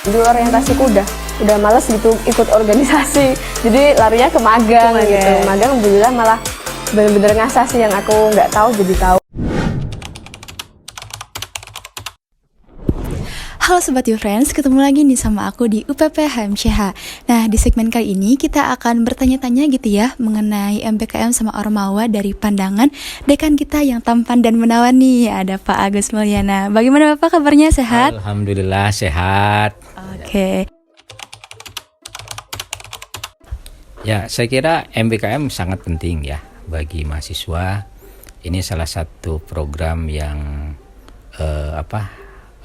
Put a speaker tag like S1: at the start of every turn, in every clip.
S1: Dulu orientasiku udah males gitu ikut organisasi, jadi larinya ke magang gitu. Magang alhamdulillah malah bener-bener ngasah sih yang aku nggak tahu jadi tahu.
S2: Halo Sobat YouFriends, ketemu lagi nih sama aku di UPP HMCH. Nah, di segmen kali ini kita akan bertanya-tanya gitu ya mengenai MBKM sama Ormawa dari pandangan dekan kita yang tampan dan menawan nih. Ada Pak Agus Mulyana. Bagaimana Bapak kabarnya, sehat?
S3: Alhamdulillah sehat.
S2: Oke.
S3: Ya, saya kira MBKM sangat penting ya bagi mahasiswa. Ini salah satu program yang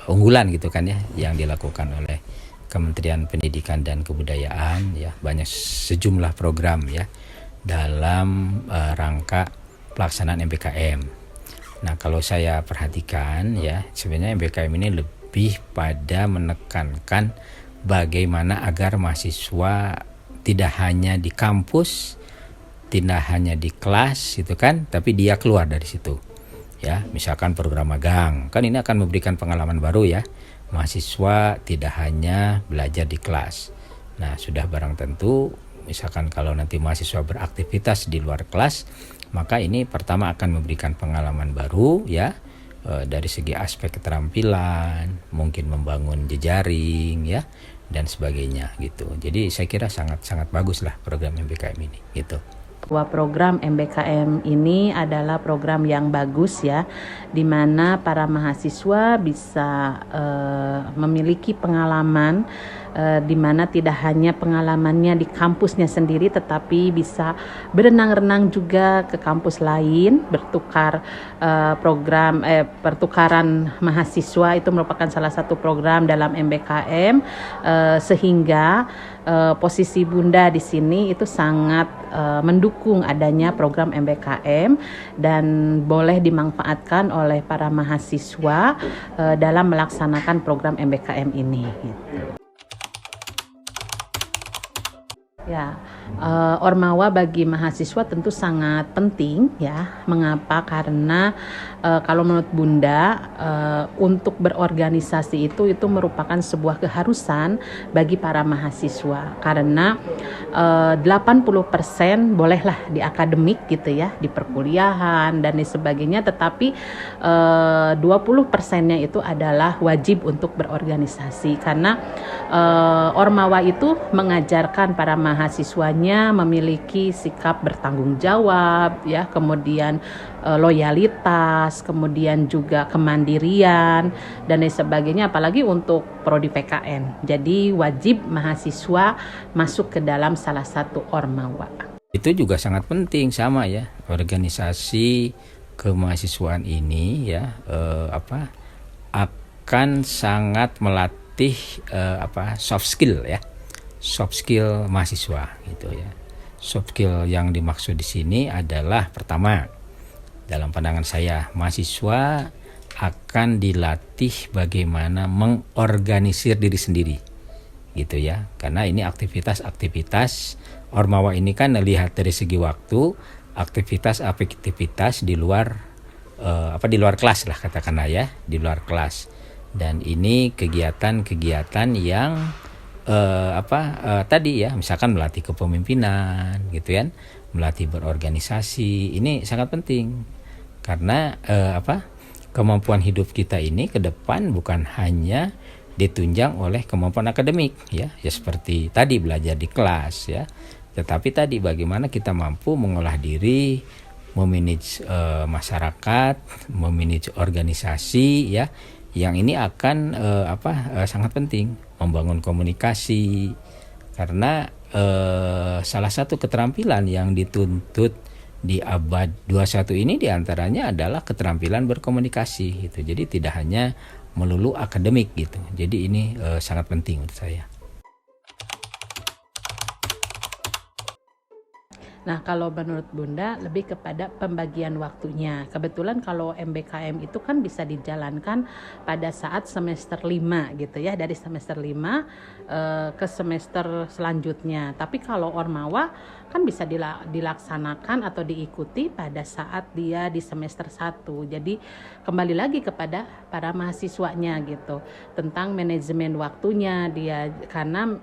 S3: unggulan gitu kan ya, yang dilakukan oleh Kementerian Pendidikan dan Kebudayaan ya. Banyak sejumlah program ya dalam rangka pelaksanaan MBKM. Nah, kalau saya perhatikan ya, sebenarnya MBKM ini lebih pada menekankan bagaimana agar mahasiswa tidak hanya di kampus, tidak hanya di kelas gitu kan, tapi dia keluar dari situ. Ya, misalkan program magang, kan ini akan memberikan pengalaman baru ya. Mahasiswa tidak hanya belajar di kelas. Nah, sudah barang tentu, misalkan kalau nanti mahasiswa beraktivitas di luar kelas, maka ini pertama akan memberikan pengalaman baru ya, dari segi aspek keterampilan, mungkin membangun jejaring ya, dan sebagainya gitu. Jadi saya kira sangat bagus lah program MBKM ini gitu.
S4: Bahwa program MBKM ini adalah program yang bagus ya, di mana para mahasiswa bisa memiliki pengalaman, di mana tidak hanya pengalamannya di kampusnya sendiri, tetapi bisa berenang-renang juga ke kampus lain, bertukar pertukaran mahasiswa itu merupakan salah satu program dalam MBKM, sehingga posisi Bunda di sini itu sangat mendukung adanya program MBKM dan boleh dimanfaatkan oleh para mahasiswa dalam melaksanakan program MBKM ini. Ya, Ormawa bagi mahasiswa tentu sangat penting ya. Mengapa? Karena kalau menurut Bunda, untuk berorganisasi itu merupakan sebuah keharusan bagi para mahasiswa. Karena 80% bolehlah di akademik gitu ya, di perkuliahan dan sebagainya, tetapi 20%-nya itu adalah wajib untuk berorganisasi. Karena Ormawa itu mengajarkan para mahasiswanya memiliki sikap bertanggung jawab ya, kemudian loyalitas, kemudian juga kemandirian dan lain sebagainya, apalagi untuk prodi PKN. Jadi wajib mahasiswa masuk ke dalam salah satu Ormawa.
S3: Itu juga sangat penting sama ya, organisasi kemahasiswaan ini ya akan sangat melatih soft skill ya. Soft skill mahasiswa gitu ya. Soft skill yang dimaksud di sini adalah pertama, dalam pandangan saya, mahasiswa akan dilatih bagaimana mengorganisir diri sendiri gitu ya. Karena ini aktivitas Ormawa ini kan lihat dari segi waktu, aktivitas di luar di luar kelas lah katakanlah ya, di luar kelas. Dan ini kegiatan-kegiatan yang tadi ya, misalkan melatih kepemimpinan gitu kan, melatih berorganisasi. Ini sangat penting karena kemampuan hidup kita ini ke depan bukan hanya ditunjang oleh kemampuan akademik ya seperti tadi belajar di kelas ya, tetapi tadi bagaimana kita mampu mengolah diri, memanage masyarakat, memanage organisasi ya, yang ini akan sangat penting membangun komunikasi, karena salah satu keterampilan yang dituntut di abad 21 ini diantaranya adalah keterampilan berkomunikasi gitu. Jadi tidak hanya melulu akademik gitu. Jadi ini sangat penting menurut saya.
S4: Nah, kalau menurut Bunda lebih kepada pembagian waktunya. Kebetulan kalau MBKM itu kan bisa dijalankan pada saat semester 5 gitu ya, dari semester 5 ke semester selanjutnya. Tapi kalau Ormawa kan bisa dilaksanakan atau diikuti pada saat dia di semester 1. Jadi kembali lagi kepada para mahasiswanya gitu, tentang manajemen waktunya dia, karena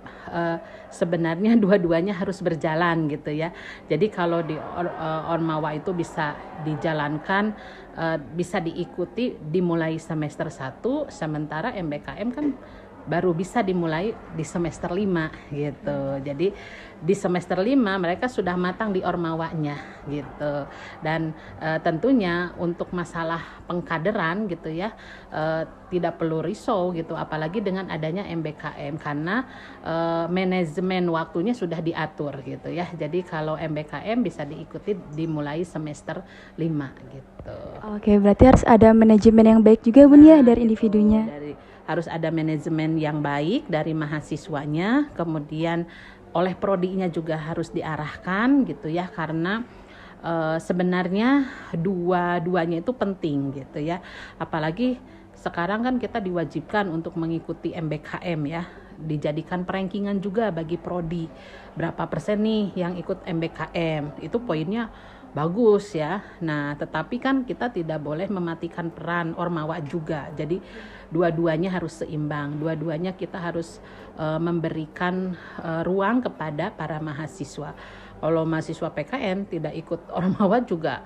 S4: sebenarnya dua-duanya harus berjalan gitu ya. Jadi kalau di Ormawa itu bisa dijalankan, bisa diikuti dimulai semester 1, sementara MBKM kan baru bisa dimulai di semester 5 gitu. Jadi di semester 5 mereka sudah matang di Ormawanya gitu. Dan tentunya untuk masalah pengkaderan gitu ya, tidak perlu risau gitu, apalagi dengan adanya MBKM, karena manajemen waktunya sudah diatur gitu ya. Jadi kalau MBKM bisa diikuti dimulai semester 5 gitu.
S2: Oke, berarti harus ada manajemen yang baik juga Bun ya dari individunya.
S4: Harus ada manajemen yang baik dari mahasiswanya, kemudian oleh prodinya juga harus diarahkan gitu ya, karena sebenarnya dua-duanya itu penting gitu ya. Apalagi sekarang kan kita diwajibkan untuk mengikuti MBKM ya, dijadikan perankingan juga bagi prodi. Berapa persen nih yang ikut MBKM, itu poinnya bagus ya. Nah, tetapi kan kita tidak boleh mematikan peran Ormawa juga. Jadi dua-duanya harus seimbang. Dua-duanya kita harus memberikan ruang kepada para mahasiswa. Kalau mahasiswa PKN tidak ikut Ormawa juga,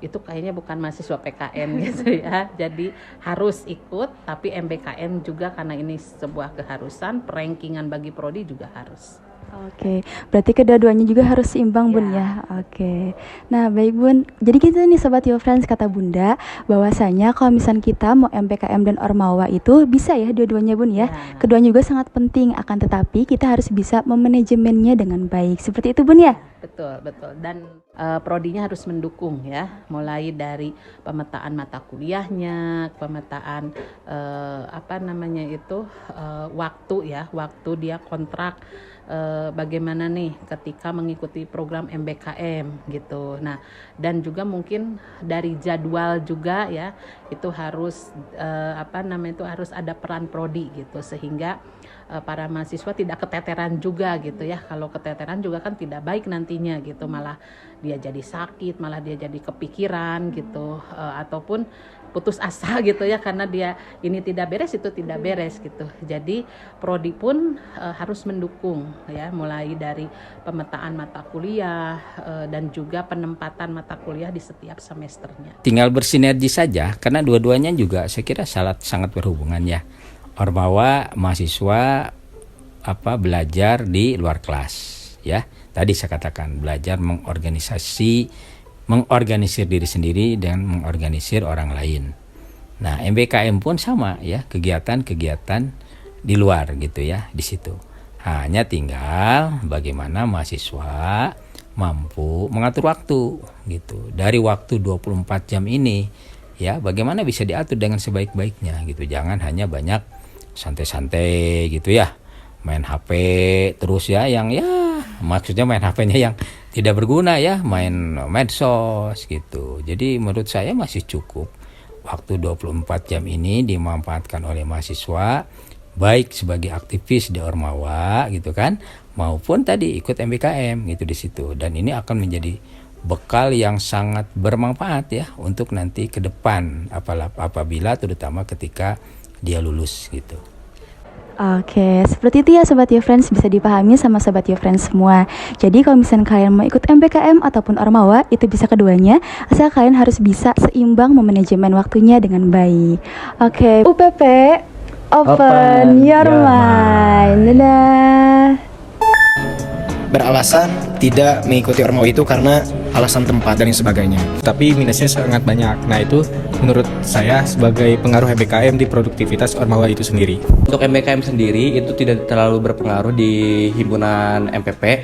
S4: itu kayaknya bukan mahasiswa PKN gitu ya. Jadi harus ikut, tapi MBKM juga karena ini sebuah keharusan, perankingan bagi prodi juga harus.
S2: Oke, berarti kedua-duanya juga harus seimbang Bun ya. Oke. Nah, baik Bun. Jadi gitu nih Sobat Yo Friends, kata Bunda bahwasanya kalau misalnya kita mau MPKM dan Ormawa itu bisa ya dua-duanya Bun ya. Keduanya juga sangat penting, akan tetapi kita harus bisa memanajemennya dengan baik. Seperti itu Bun ya?
S4: Betul. Dan prodinya harus mendukung ya, mulai dari pemetaan mata kuliahnya, pemetaan waktu ya, waktu dia kontrak, bagaimana nih ketika mengikuti program MBKM gitu. Nah, dan juga mungkin dari jadwal juga ya, itu harus harus ada peran prodi gitu, sehingga para mahasiswa tidak keteteran juga gitu ya. Kalau keteteran juga kan tidak baik nantinya gitu, malah dia jadi sakit, malah dia jadi kepikiran gitu, ataupun putus asa gitu ya, karena dia ini tidak beres, itu tidak beres gitu. Jadi prodi pun harus mendukung ya, mulai dari pemetaan mata kuliah dan juga penempatan mata kuliah di setiap semesternya.
S3: Tinggal bersinergi saja, karena dua-duanya juga saya kira sangat berhubungan ya. Ormawa mahasiswa belajar di luar kelas ya. Tadi saya katakan belajar mengorganisir diri sendiri dan mengorganisir orang lain. Nah, MBKM pun sama ya, kegiatan-kegiatan di luar gitu ya di situ. Hanya tinggal bagaimana mahasiswa mampu mengatur waktu gitu. Dari waktu 24 jam ini ya, bagaimana bisa diatur dengan sebaik-baiknya gitu. Jangan hanya banyak santai-santai gitu ya, main HP terus ya, yang ya maksudnya main HP-nya yang tidak berguna ya, main medsos gitu. Jadi menurut saya masih cukup waktu 24 jam ini dimanfaatkan oleh mahasiswa, baik sebagai aktivis di Ormawa gitu kan, maupun tadi ikut MBKM gitu di situ. Dan ini akan menjadi bekal yang sangat bermanfaat ya untuk nanti ke depan, apabila terutama ketika dia lulus gitu.
S2: Oke, seperti itu ya Sobat Yo Friends, bisa dipahami sama Sobat Yo Friends semua. Jadi kalau misalnya kalian mau ikut MPKM ataupun Ormawa, itu bisa keduanya, asal kalian harus bisa seimbang memanajemen waktunya dengan baik. Oke, UPP, open your mind. Dadah.
S5: Beralasan tidak mengikuti Ormawa itu karena alasan tempat dan sebagainya.
S6: Tapi minusnya sangat banyak. Nah, itu menurut saya sebagai pengaruh MBKM di produktivitas Ormawa itu sendiri.
S7: Untuk MBKM sendiri itu tidak terlalu berpengaruh di himpunan MPP.